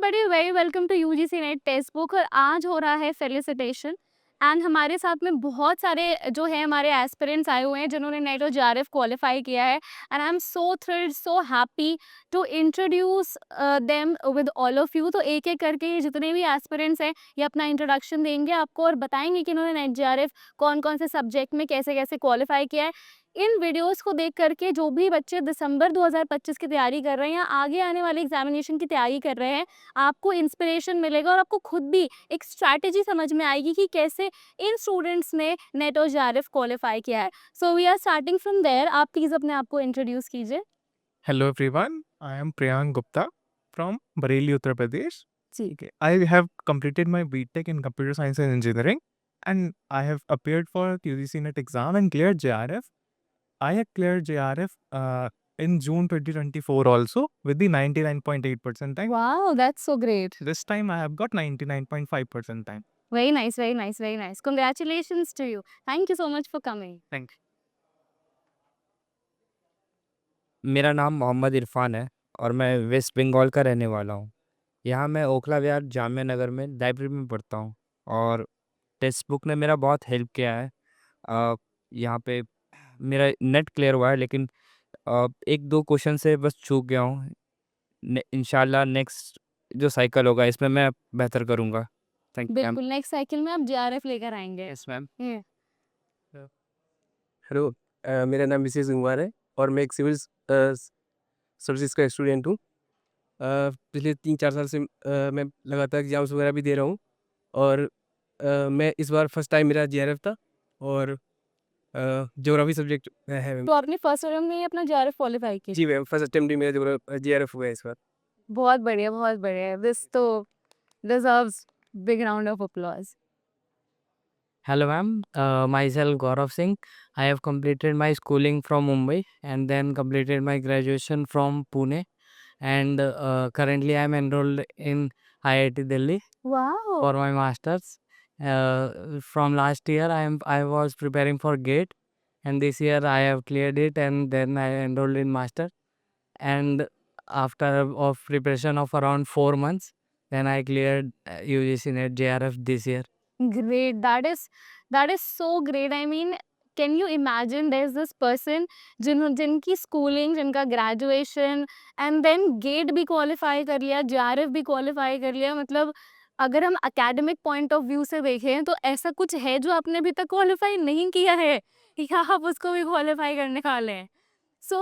Everybody very welcome to UGC NET text book. और आज हो रहा है फेलिसिटेशन एंड हमारे साथ में बहुत सारे जो है हमारे एस्पिरेंट्स आए हुए हैं जिन्होंने नेट और जेआरएफ क्वालिफाई किया है। And I am so thrilled so happy to introduce them with all of you. तो एक एक करके ये जितने भी एस्पिरेंट्स हैं ये अपना इंट्रोडक्शन देंगे आपको और बताएंगे कि इन्होंने नेट जेआरएफ कौन कौन से सब्जेक्ट में कैसे कैसे क्वालिफाई किया है। इन वीडियोस को देख करके जो भी बच्चे दिसंबर 2025 की तैयारी कर रहे हैं या आगे आने वाले एग्जामिनेशन की तैयारी कर रहे हैं, आपको इंस्पिरेशन मिलेगा और आपको खुद भी एक स्ट्रैटेजी समझ में आएगी कि कैसे इन स्टूडेंट्स ने नेट और जेआरएफ क्वालिफाई किया है। So we are starting from there. आप प्लीज अपने आप को इंट्रोड्यूस कीजिए। Hello everyone, I am Priyank Gupta from Bareilly, Uttar Pradesh. जी। Okay, I have completed my BTech in Computer Science and Engineering, and I have appeared for QGC NET exam and cleared JRF. I have cleared JRF in June 2024 also with the 99.8 percentile. Wow, that's so great. This time I have got 99.5 percentile. Very nice, very nice, very nice. Congratulations to you. Thank you so much for coming. Thank you. मेरा नाम मोहम्मद इरफान है और मैं waste Bengal का रहने वाला हूँ। यहाँ मैं ओखला विहार जामिया नगर में लाइब्रेरी में पढ़ता हूँ और टेक्स्ट बुक ने मेरा बहुत हेल्प किया है। यहाँ पे मेरा नेट क्लियर हुआ है, लेकिन एक दो क्वेश्चन से बस चूक गया हूँ। इंशाल्लाह नेक्स्ट जो साइकिल होगा इसमें मैं बेहतर करूँगा। Thank you ma'am. बिल्कुल, नेक्स्ट साइकिल में आप जेआरएफ लेकर आएंगे। Yes ma'am. ये हेलो, मेरा नाम विशेष कुमार है और मैं एक सिविल सर्विसेज का स्टूडेंट हूँ। पिछले 3-4 साल से मैं लगातार एग्जाम्स वगैरह भी दे रहा हूँ और मैं इस बार फर्स्ट टाइम मेरा जेआरएफ था और ज्योग्राफी सब्जेक्ट है। तो आपने फर्स्ट अटेम्प्ट में ही अपना जेआरएफ क्वालिफाई किया। जी मैम, फर्स्ट अटेम्प्ट में मेरा जेआरएफ हुआ है इस बार। बहुत बढ़िया, बहुत बढ़िया। दिस तो deserves big round of applause. Hello ma'am, myself Gaurav Singh. I have completed my schooling from Mumbai and then completed my graduation from Pune, and currently I am enrolled in IIT Delhi wow. for my masters. From last year I was preparing for GATE, and this year I have cleared it and then I enrolled in master, and after of preparation of around 4 months then I cleared UGC NET JRF this year. Great. That is so great. I mean, can you imagine there's this person जिनकी schooling, जिनका graduation and then get भी qualify कर लिया, JRF भी qualify कर लिया। मतलब अगर हम एकेडमिक पॉइंट ऑफ व्यू से देखें तो ऐसा कुछ है जो आपने अभी तक क्वालिफाई नहीं किया है या आप उसको भी क्वालिफाई करने वाले हैं। सो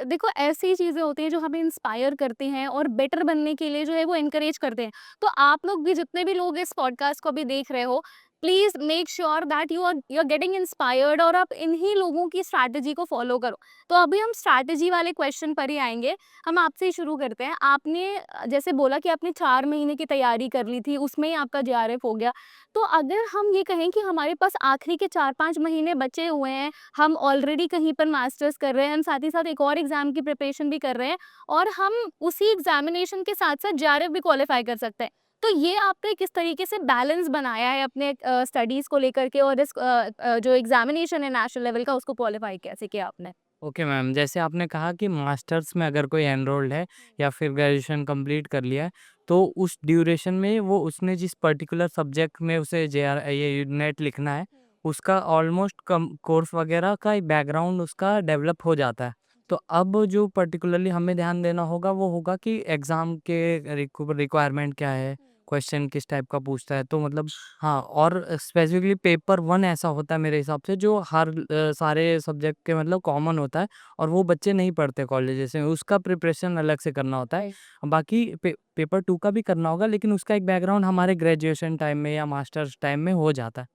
देखो, ऐसी चीज़ें होती हैं जो हमें इंस्पायर करती हैं और बेटर बनने के लिए जो है वो एनकरेज करते हैं। तो आप लोग भी, जितने भी लोग इस पॉडकास्ट को अभी देख रहे हो, please make sure that you are getting inspired और आप इन्हीं लोगों की स्ट्रैटेजी को फॉलो करो। तो अभी हम स्ट्रैटेजी वाले क्वेश्चन पर ही आएंगे। हम आपसे ही शुरू करते हैं। आपने जैसे बोला कि आपने 4 महीने की तैयारी कर ली थी, उसमें ही आपका जेआरएफ हो गया। तो अगर हम ये कहें कि हमारे पास आखिरी के 4-5 महीने बचे हुए हैं, हम ऑलरेडी कहीं पर मास्टर्स कर रहे हैं, हम साथ ही साथ एक और एग्जाम की प्रिपरेशन भी कर रहे हैं और हम उसी एग्जामिनेशन के साथ साथ जेआरएफ भी क्वालिफाई कर सकते हैं। तो ये आपने किस तरीके से बैलेंस बनाया है अपने स्टडीज को लेकर के और इस जो एग्जामिनेशन है नेशनल लेवल का, उसको क्वालिफाई कैसे किया आपने? ओके मैम, जैसे आपने कहा कि मास्टर्स में अगर कोई एनरोल्ड है या फिर ग्रेजुएशन कंप्लीट कर लिया है, तो उस ड्यूरेशन में वो उसने जिस पर्टिकुलर सब्जेक्ट में उसे ये नेट लिखना है, उसका ऑलमोस्ट कम कोर्स वगैरह का बैकग्राउंड उसका डेवलप हो जाता है। तो अब जो पर्टिकुलरली हमें ध्यान देना होगा वो होगा कि एग्ज़ाम के रिक्वायरमेंट क्या है, क्वेश्चन किस टाइप का पूछता है। तो मतलब हाँ, और स्पेसिफिकली पेपर 1 ऐसा होता है मेरे हिसाब से जो हर सारे सब्जेक्ट के मतलब कॉमन होता है और वो बच्चे नहीं पढ़ते कॉलेजेस में, उसका प्रिपरेशन अलग से करना होता है। बाकी पेपर 2 का भी करना होगा, लेकिन उसका एक बैकग्राउंड हमारे ग्रेजुएशन टाइम में या मास्टर्स टाइम में हो जाता है।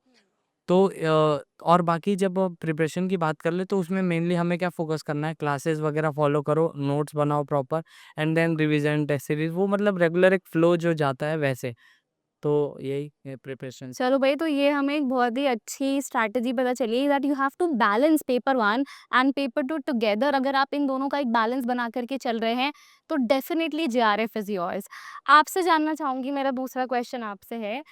तो और बाकी जब प्रिपरेशन की बात कर ले तो उसमें मेनली हमें क्या फोकस करना है, क्लासेस वगैरह फॉलो करो, नोट्स बनाओ proper, and then revision test series, वो मतलब रेगुलर एक फ्लो जो जाता है वैसे। तो यही है प्रिपरेशन। चलो भाई, तो ये हमें एक बहुत ही अच्छी स्ट्रैटेजी पता चली that you have to balance paper 1 and paper 2 together. अगर आप इन दोनों का एक बैलेंस बना करके चल रहे हैं तो डेफिनेटली जेआरएफ इज योर्स। आपसे जानना चाहूँगी, मेरा दूसरा क्वेश्चन आपसे है,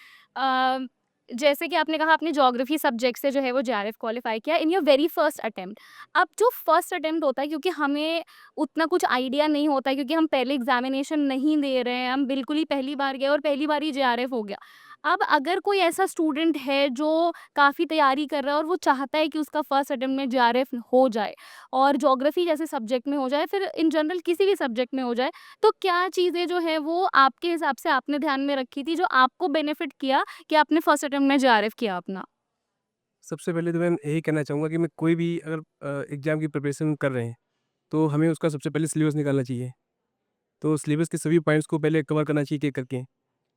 जैसे कि आपने कहा आपने ज्योग्राफी सब्जेक्ट से जो है वो जेआरएफ क्वालिफाई किया in your very first attempt. अब जो फर्स्ट अटेम्प्ट होता है, क्योंकि हमें उतना कुछ आइडिया नहीं होता है, क्योंकि हम पहले एग्जामिनेशन नहीं दे रहे हैं, हम बिल्कुल ही पहली बार गए और पहली बार ही जेआरएफ हो गया। अब अगर कोई ऐसा स्टूडेंट है जो काफ़ी तैयारी कर रहा है और वो चाहता है कि उसका फर्स्ट अटेम्प्ट में जेआरएफ हो जाए और ज्योग्राफी जैसे सब्जेक्ट में हो जाए, फिर इन जनरल किसी भी सब्जेक्ट में हो जाए, तो क्या चीज़ें जो है वो आपके हिसाब से आपने ध्यान में रखी थी जो आपको बेनिफिट किया कि आपने फर्स्ट अटेम्प्ट में जेआरएफ किया अपना? सबसे पहले तो मैं यही कहना चाहूँगा कि मैं कोई भी अगर एग्ज़ाम की प्रिपरेशन कर रहे हैं, तो हमें उसका सबसे पहले सिलेबस निकालना चाहिए। तो सिलेबस के सभी पॉइंट्स को पहले कवर करना चाहिए एक-एक करके।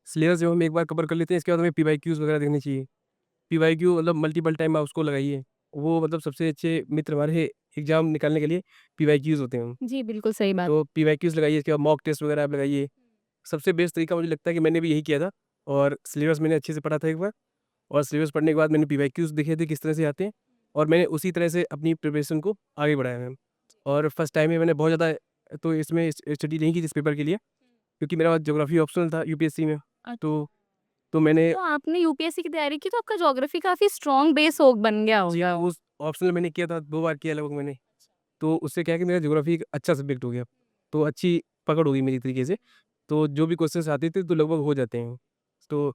सिलेबस जब हम एक बार कवर कर लेते हैं, इसके बाद हमें पीवाईक्यूज़ वगैरह देखने चाहिए। पीवाईक्यू मतलब मल्टीपल टाइम आप उसको लगाइए। वो मतलब सबसे अच्छे मित्र हमारे एग्ज़ाम निकालने के लिए पीवाईक्यूज़ होते हैं। जी, बिल्कुल सही बात। तो पीवाईक्यूज़ लगाइए, इसके बाद मॉक टेस्ट वगैरह आप लगाइए। सबसे बेस्ट तरीका मुझे लगता है कि मैंने भी यही किया था और सिलेबस मैंने अच्छे से पढ़ा था एक बार और सिलेबस पढ़ने के बाद मैंने पीवाईक्यूज़ देखे थे किस तरह से आते हैं और मैंने उसी तरह से अपनी प्रिपरेशन को आगे बढ़ाया मैम। और फर्स्ट टाइम में मैंने बहुत ज़्यादा तो इसमें स्टडी नहीं की थी इस पेपर के लिए क्योंकि मेरा ज्योग्राफी ऑप्शनल था यूपीएससी में। अच्छा। तो तो मैंने तो आपने यूपीएससी की तैयारी की तो आपका ज्योग्राफी काफ़ी स्ट्रॉन्ग बेस हो बन गया जी होगा। हाँ, उस ऑप्शनल मैंने किया था 2 बार किया लगभग मैंने। तो उससे क्या है कि मेरा ज्योग्राफी एक अच्छा सब्जेक्ट हो गया। तो अच्छी पकड़ हो गई मेरी तरीके से। तो जो भी क्वेश्चन्स आते थे तो लगभग हो जाते हैं। तो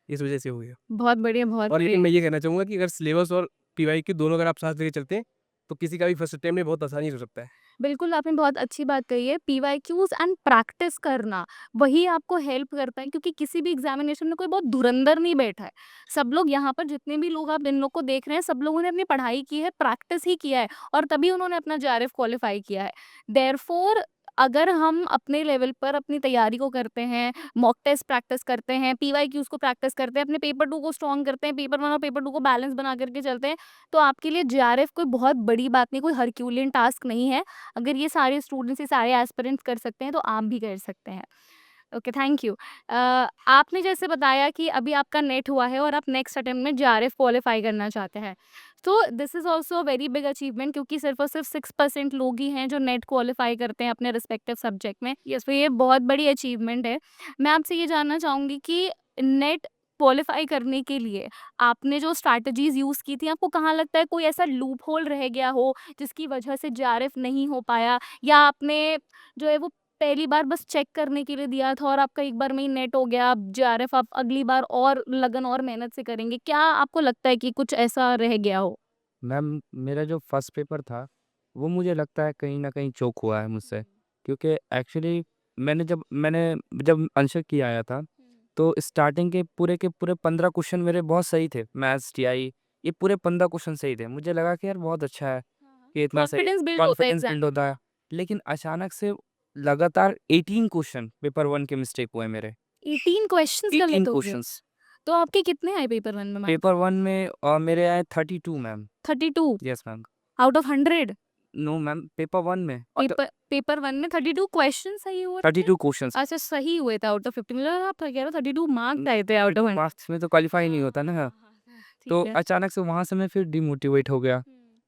इस वजह से हो गया। बहुत बढ़िया, बहुत और लेकिन बढ़िया। मैं ये कहना चाहूँगा कि अगर सिलेबस और पीवाईक्यू दोनों अगर आप साथ लेके चलते हैं, तो किसी का भी फर्स्ट अटेम्प्ट में बहुत आसानी हो सकता है। बिल्कुल, आपने बहुत अच्छी बात कही है। पीवाईक्यूज़ एंड प्रैक्टिस करना, वही आपको हेल्प करता है, क्योंकि किसी भी एग्ज़ामिनेशन में कोई बहुत धुरंधर नहीं बैठा है। सब लोग यहाँ पर जितने भी लोग आप इन लोग को देख रहे हैं, सब लोगों ने अपनी पढ़ाई की है, प्रैक्टिस ही किया है और तभी उन्होंने अपना जेआरएफ क्वालिफ़ाई किया है। देयरफॉर अगर हम अपने लेवल पर अपनी तैयारी को करते हैं, मॉक टेस्ट प्रैक्टिस करते हैं, पीवाईक्यूज़ को प्रैक्टिस करते हैं, अपने पेपर 2 को स्ट्रॉन्ग करते हैं, पेपर 1 और पेपर 2 को बैलेंस बना कर के चलते हैं, तो आपके लिए जेआरएफ कोई बहुत बड़ी बात नहीं, कोई हरक्यूलियन टास्क नहीं है। अगर ये सारे स्टूडेंट्स, ये सारे एस्पिरेंट्स कर सकते हैं, तो आप भी कर सकते हैं। Okay, thank you. आपने जैसे बताया कि अभी आपका नेट हुआ है और आप नेक्स्ट अटेम्प्ट में जेआरएफ क्वालिफ़ाई करना चाहते हैं। तो this is also a very big achievement, क्योंकि सिर्फ़ और सिर्फ़ 6% लोग ही हैं जो नेट क्वालिफ़ाई करते हैं अपने रिस्पेक्टिव सब्जेक्ट में। यस, तो ये बहुत बड़ी अचीवमेंट है। मैं आपसे ये जानना चाहूँगी कि नेट क्वालिफ़ाई करने के लिए आपने जो स्ट्रैटेजीज़ यूज़ की थी, आपको कहाँ लगता है कोई ऐसा लूप होल रह गया हो, जिसकी वजह से जेआरएफ नहीं हो पाया, या आपने जो है वो पहली बार बस चेक करने के लिए दिया था और आपका एक बार में ही नेट हो गया, अब जेआरएफ आप अगली बार और लगन और मेहनत से करेंगे? क्या आपको लगता है कि कुछ ऐसा रह गया हो? मैम, मेरा जो फर्स्ट पेपर था, वो मुझे लगता है कहीं न कहीं चूक हुआ है मुझसे। क्योंकि एक्चुअली मैंने जब आंसर की आया था, तो स्टार्टिंग के पूरे 15 क्वेश्चन मेरे बहुत सही थे। मैथ्स, टीआई, ये पूरे 15 क्वेश्चन सही थे। मुझे लगा कि यार बहुत अच्छा है कि इतना सही कॉन्फिडेंस बिल्ड होता है कॉन्फिडेंस एग्ज़ाम बिल्ड होता है। लेकिन अचानक से लगातार 18 क्वेश्चन पेपर 1 के मिस्टेक हुए मेरे। 18 क्वेश्चंस 18 गलत हो गए। क्वेश्चन्स। तो आपके कितने आए पेपर 1 में मार्क्स? पेपर 1 में मेरे आए 32 ma'am. 32 yes ma'am. Out of 100? No ma'am, paper 1 में पेपर 1 में 32 क्वेश्चन सही हुए थे? 32 क्वेश्चन्स। अच्छा, सही हुए थे आउट ऑफ 50, मुझे लगा आप कह रहे हो 32 मार्क्स आए थे आउट ऑफ 100। मार्क्स में तो क्वालीफाई नहीं होता ना। हाँ, ठीक तो है। अचानक से वहाँ से मैं फिर डिमोटिवेट हो गया।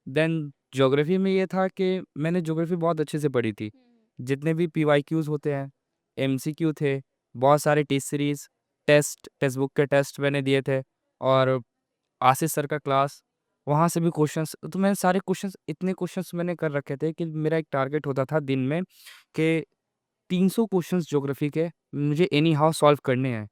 देन ज्योग्राफी में ये था कि मैंने ज्योग्राफी बहुत अच्छे से पढ़ी थी। जितने भी पीवाईक्यूज़ होते हैं, एमसीक्यू थे, बहुत सारे टेस्ट सीरीज़, टेक्स्ट बुक के टेस्ट मैंने दिए थे और आशीष सर का क्लास, वहाँ से भी क्वेश्चंस, तो मैंने सारे क्वेश्चंस, इतने क्वेश्चंस मैंने कर रखे थे कि मेरा एक टारगेट होता था दिन में कि 300 क्वेश्चंस ज्योग्राफी के मुझे एनी हाउ सॉल्व करने हैं।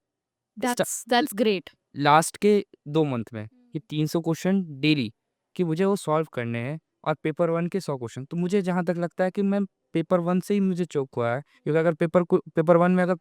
That's great. लास्ट के 2 मंथ में कि 300 क्वेश्चन डेली कि मुझे वो सॉल्व करने हैं और पेपर 1 के 100 क्वेश्चन। तो मुझे जहाँ तक लगता है कि मैं पेपर 1 से ही मुझे चूक हुआ है, क्योंकि अगर पेपर 1 में अगर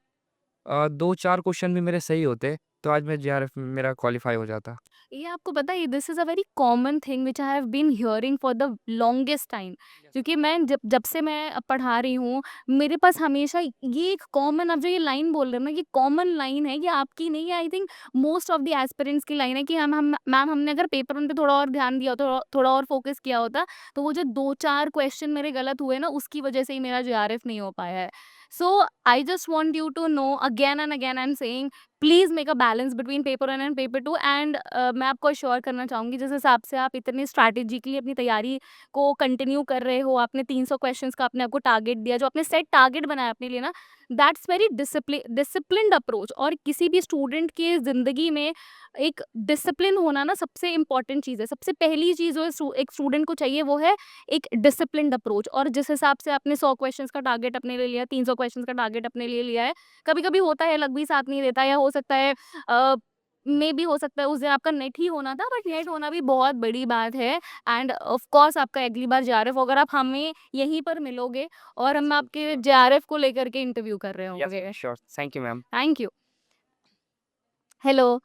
2-4 क्वेश्चन भी मेरे सही होते, तो आज मैं जेआरएफ में मेरा क्वालीफाई हो जाता। ये आपको पता है, this is a very common thing which I have been hearing for the longest time, क्योंकि मैं जब जब से मैं पढ़ा रही हूँ, मेरे पास हमेशा ये एक कॉमन, आप जो ये लाइन बोल रहे हो ना, ये कॉमन लाइन है, ये आपकी नहीं है, I think most of the aspirants की लाइन है कि हम मैम हमने अगर पेपर 1 पे थोड़ा और ध्यान दिया होता, थोड़ा और फोकस किया होता, तो वो जो 2-4 क्वेश्चन मेरे गलत हुए ना, उसकी वजह से ही मेरा जेआरएफ नहीं हो पाया है। So I just want you to know, again and again I am saying, please make a balance between paper 1 and paper 2, and मैं आपको अश्योर करना चाहूँगी, जिस हिसाब से आप इतनी स्ट्रैटेजिकली अपनी तैयारी को कंटिन्यू कर रहे हो, आपने 300 क्वेश्चंस का अपने आप को टारगेट दिया, जो आपने सेट टारगेट बनाया अपने लिए ना, दैट्स वेरी डिसिप्लिन्ड अप्रोच। और किसी भी स्टूडेंट की ज़िंदगी में एक डिसिप्लिन होना ना सबसे इम्पोर्टेंट चीज़ है। सबसे पहली चीज़ जो एक स्टूडेंट को चाहिए वो है एक डिसिप्लिन्ड अप्रोच। और जिस हिसाब से आपने 100 क्वेश्चंस का टारगेट अपने लिए लिया, 300 क्वेश्चंस का टारगेट अपने लिए लिया है, कभी-कभी होता है लक भी साथ नहीं देता, या हो सकता है मे बी हो सकता है उस दिन आपका नेट ही होना था, बट नेट होना भी बहुत बड़ी बात है। एंड ऑफ कोर्स आपका अगली बार जेआरएफ अगर आप हमें यहीं पर मिलोगे और हम आपके जेआरएफ को लेकर के इंटरव्यू कर रहे होंगे। Sure, thank you ma'am. Thank you. Hello,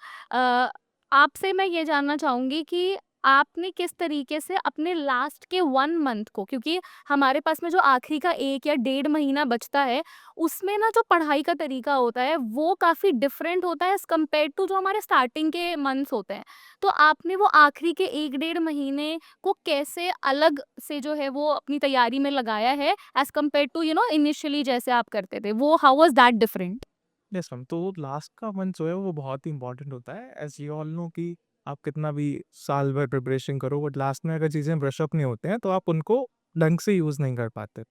आपसे मैं ये जानना चाहूँगी कि आपने किस तरीके से अपने लास्ट के 1 मंथ को, क्योंकि हमारे पास में जो आखिरी का 1 या डेढ़ महीना बचता है, उसमें ना जो पढ़ाई का तरीका होता है, वो काफ़ी डिफरेंट होता है एज़ कम्पेयर टू जो हमारे स्टार्टिंग के मंथ्स होते हैं। तो आपने वो आखिरी के 1 डेढ़ महीने को कैसे अलग से जो है वो अपनी तैयारी में लगाया है एज़ कम्पेयर टू इनिशियली जैसे आप करते थे? वो how was that different? Yes ma'am, तो लास्ट का मंथ जो है वो बहुत ही इंपॉर्टेंट होता है। एज़ यू ऑल नो कि आप कितना भी साल भर प्रिपरेशन करो, बट लास्ट में अगर चीज़ें ब्रश अप नहीं होते हैं, तो आप उनको ढंग से यूज़ नहीं कर पाते।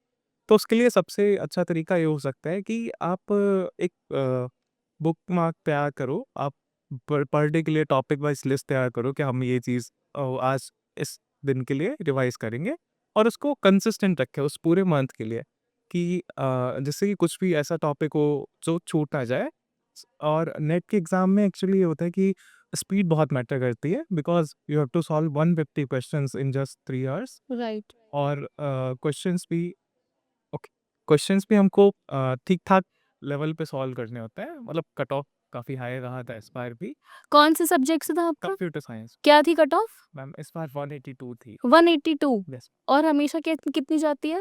तो उसके लिए सबसे अच्छा तरीका ये हो सकता है कि आप एक बुक मार्क तैयार करो। आप पर डे के लिए टॉपिक वाइज़ लिस्ट तैयार करो कि हम ये चीज़ आज इस दिन के लिए रिवाइज़ करेंगे, और उसको कंसिस्टेंट रखें उस पूरे मंथ के लिए, कि जिससे कि कुछ भी ऐसा टॉपिक हो जो छूट ना जाए। और नेट के एग्ज़ाम में एक्चुअली ये होता है कि स्पीड बहुत मैटर करती है, because you have to solve 150 questions in just 3 hours. Right. और क्वेश्चंस भी ओके, क्वेश्चंस भी हमको ठीक-ठाक लेवल पे सॉल्व करने होते हैं। मतलब कट ऑफ काफ़ी हाई रहा था इस बार भी। कौन से सब्जेक्ट से था आपका? कंप्यूटर साइंस क्या थी कट ऑफ? मैम इस बार 182 थी। 182। यस। और हमेशा कितनी जाती है?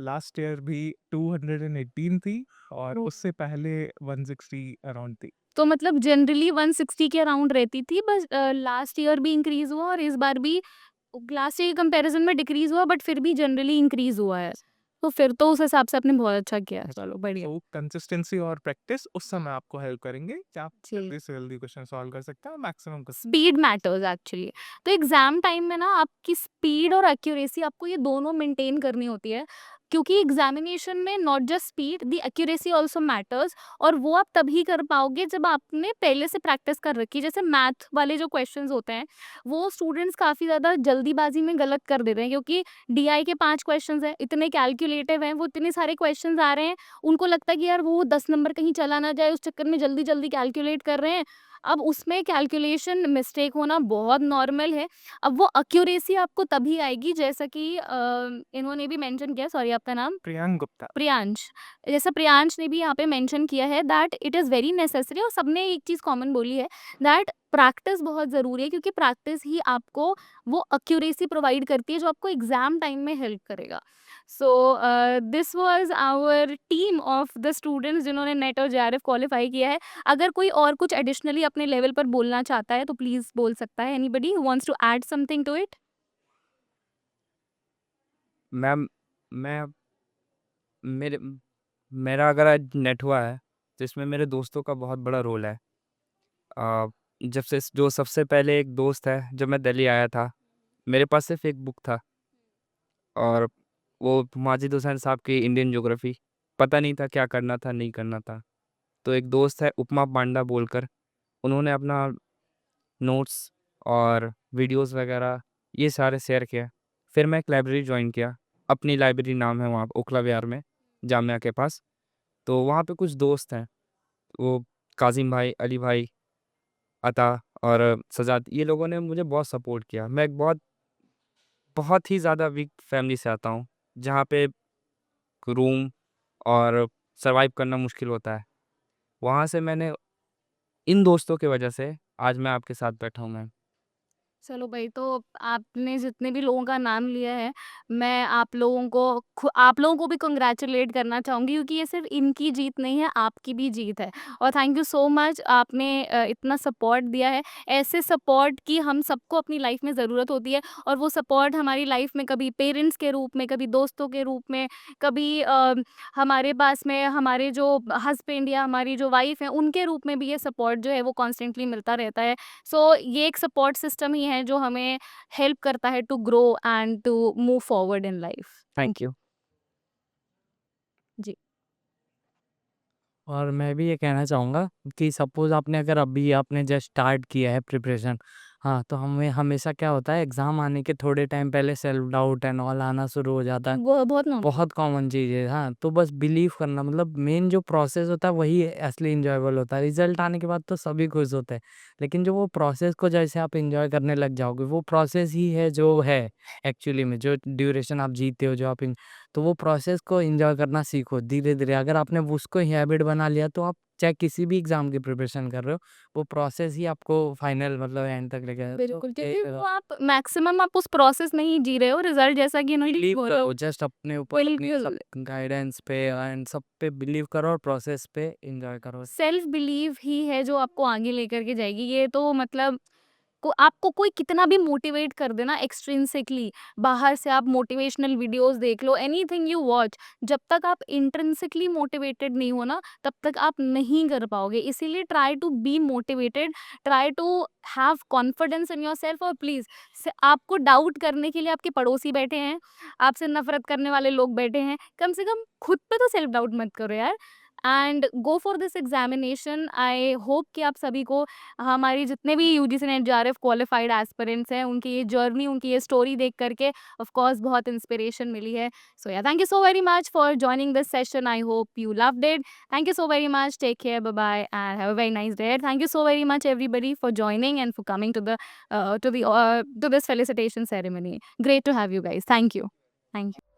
लास्ट ईयर भी 218 थी, और ओह! उससे पहले 160 अराउंड थी। तो मतलब जनरली 160 के अराउंड रहती थी, बस लास्ट ईयर भी इंक्रीज़ हुआ और इस बार भी लास्ट ईयर के कंपैरिज़न में डिक्रीज़ हुआ, बट फिर भी जनरली इंक्रीज़ हुआ है। तो फिर तो उस हिसाब से आपने बहुत अच्छा किया है। चलो बढ़िया। तो कंसिस्टेंसी और प्रैक्टिस उस समय आपको हेल्प करेंगे कि आप जी। जल्दी से जल्दी क्वेश्चन सॉल्व कर सकते हैं, मैक्सिमम कर सकते स्पीड मैटर्स एक्चुअली। तो एग्ज़ाम टाइम में ना आपकी स्पीड और एक्यूरेसी आपको ये दोनों मेंटेन करनी होती है, क्योंकि एग्ज़ामिनेशन में not just speed, the accuracy also matters. और वो आप तभी कर पाओगे जब आपने पहले से प्रैक्टिस कर रखी है। जैसे मैथ वाले जो क्वेश्चंस होते हैं, वो स्टूडेंट्स काफ़ी ज़्यादा जल्दीबाजी में गलत कर देते हैं, क्योंकि डीआई के 5 क्वेश्चंस हैं, इतने कैलकुलेटिव हैं, वो इतने सारे क्वेश्चंस आ रहे हैं, उनको लगता है कि यार वो 10 नंबर कहीं चला ना जाए, उस चक्कर में जल्दी-जल्दी कैलकुलेट कर रहे हैं। अब उसमें कैलकुलेशन मिस्टेक होना बहुत नॉर्मल है। अब वो एक्यूरेसी आपको तभी आएगी जैसा कि इन्होंने भी मेंशन किया, सॉरी आपका नाम? प्रियांक गुप्ता। प्रियांश। जैसा प्रियांश ने भी यहाँ पे मेंशन किया है that it is very necessary, और सबने एक चीज़ कॉमन बोली है दैट प्रैक्टिस बहुत ज़रूरी है, क्योंकि प्रैक्टिस ही आपको वो एक्यूरेसी प्रोवाइड करती है जो आपको एग्ज़ाम टाइम में हेल्प करेगा। So this was our team of the students जिन्होंने नेट और जेआरएफ क्वालिफाई किया है। अगर कोई और कुछ एडिशनली अपने लेवल पर बोलना चाहता है तो प्लीज़ बोल सकता है। Anybody who wants to add something to it? Ma'am, मैं मेरे मेरा अगर आज नेट हुआ है, तो इसमें मेरे दोस्तों का बहुत बड़ा रोल है। अ, जब से जो सबसे पहले एक दोस्त है, जब मैं दिल्ली आया था, मेरे पास सिर्फ़ एक बुक था, और वो माजिद हुसैन साहब की इंडियन ज्योग्राफ़ी। पता नहीं था क्या करना था, नहीं करना था। तो एक दोस्त है उपमा पांडा बोलकर, उन्होंने अपना नोट्स और वीडियोज़ वगैरह ये सारे शेयर किया। फिर मैं एक लाइब्रेरी जॉइन किया, अपनी लाइब्रेरी नाम है वहाँ ओखला विहार में, जामिया के पास। तो वहाँ पे कुछ दोस्त हैं, वो काज़िम भाई, अली भाई, अता और सजाद, ये लोगों ने मुझे बहुत सपोर्ट किया। मैं एक बहुत ही ज़्यादा वीक फैमिली से आता हूँ, जहाँ पे रूम और सर्वाइव करना मुश्किल होता है। वहाँ से मैंने इन दोस्तों की वजह से आज मैं आपके साथ बैठा हूँ मैम। चलो भाई, तो आपने जितने भी लोगों का नाम लिया है, मैं आप लोगों को भी कांग्रेचुलेट करना चाहूँगी, क्योंकि ये सिर्फ़ इनकी जीत नहीं है, आपकी भी जीत है। और थैंक यू सो मच, आपने इतना सपोर्ट दिया है। ऐसे सपोर्ट की हम सबको अपनी लाइफ़ में ज़रूरत होती है, और वो सपोर्ट हमारी लाइफ़ में कभी पेरेंट्स के रूप में, कभी दोस्तों के रूप में, कभी हमारे पास में हमारे जो हस्बैंड या हमारी जो वाइफ़ हैं, उनके रूप में भी ये सपोर्ट जो है वो कॉन्स्टेंटली मिलता रहता है। सो ये एक सपोर्ट सिस्टम ही है जो हमें हेल्प करता है to grow and to move forward in life. Thank thank you. You. जी। और मैं भी ये कहना चाहूँगा कि सपोज़ आपने अगर अभी आपने जस्ट स्टार्ट किया है प्रिपरेशन, हाँ, तो हमें हमेशा क्या होता है एग्ज़ाम आने के थोड़े टाइम पहले सेल्फ डाउट एंड ऑल आना शुरू हो जाता है। वो बहुत नॉर्मल बहुत कॉमन चीज़ है, हाँ, तो बस बिलीव करना मतलब मेन जो प्रोसेस होता है वही असली एन्जॉयबल होता है। रिज़ल्ट आने के बाद तो सभी खुश होते हैं, लेकिन जो वो प्रोसेस को जैसे आप एन्जॉय करने लग जाओगे, वो प्रोसेस ही है जो है एक्चुअली में जो ड्यूरेशन आप जीते हो, जो आप इन तो वो प्रोसेस को एन्जॉय करना सीखो धीरे-धीरे। अगर आपने वो उसको ही हैबिट बना लिया तो आप चाहे किसी भी एग्ज़ाम की प्रिपरेशन कर रहे हो, वो प्रोसेस ही आपको फाइनल मतलब एंड तक लेके जाए। तो बिल्कुल, यही क्योंकि मेरा वो आप मैक्सिमम आप उस प्रोसेस में ही जी रहे हो, रिज़ल्ट जैसा कि इन्होंने बिलीव बोला करो जस्ट अपने ऊपर, अपनी सब बिल्कुल। गाइडेंस पे एंड सब पे बिलीव करो और प्रोसेस पे एन्जॉय करो। सेल्फ बिलीव ही है जो आपको आगे लेकर के जाएगी। ये तो मतलब को आपको कोई कितना भी मोटिवेट कर दे ना एक्सट्रिंसिकली, बाहर से आप मोटिवेशनल वीडियोस देख लो, एनीथिंग यू वॉच, जब तक आप इंट्रिंसिकली मोटिवेटेड नहीं हो ना, तब तक आप नहीं कर पाओगे। इसीलिए try to be motivated, try to have confidence in yourself. और प्लीज़ आपको डाउट करने के लिए आपके पड़ोसी बैठे हैं, आपसे नफ़रत करने वाले लोग बैठे हैं, कम से कम खुद पे तो सेल्फ डाउट मत करो यार। And go for this examination. I hope कि आप सभी को हमारी जितने भी UGC NET JRF qualified aspirants हैं, उनकी ये जर्नी, उनकी ये स्टोरी देख करके ऑफ कोर्स बहुत इंस्पिरेशन मिली है। So yeah thank you so very much for joining this session. I hope you loved it. Thank you so very much. Take care, bye bye and have a very nice day. Thank you so very much everybody for joining and for coming to the to this felicitation ceremony. Great to have you guys. Thank you. Thank you.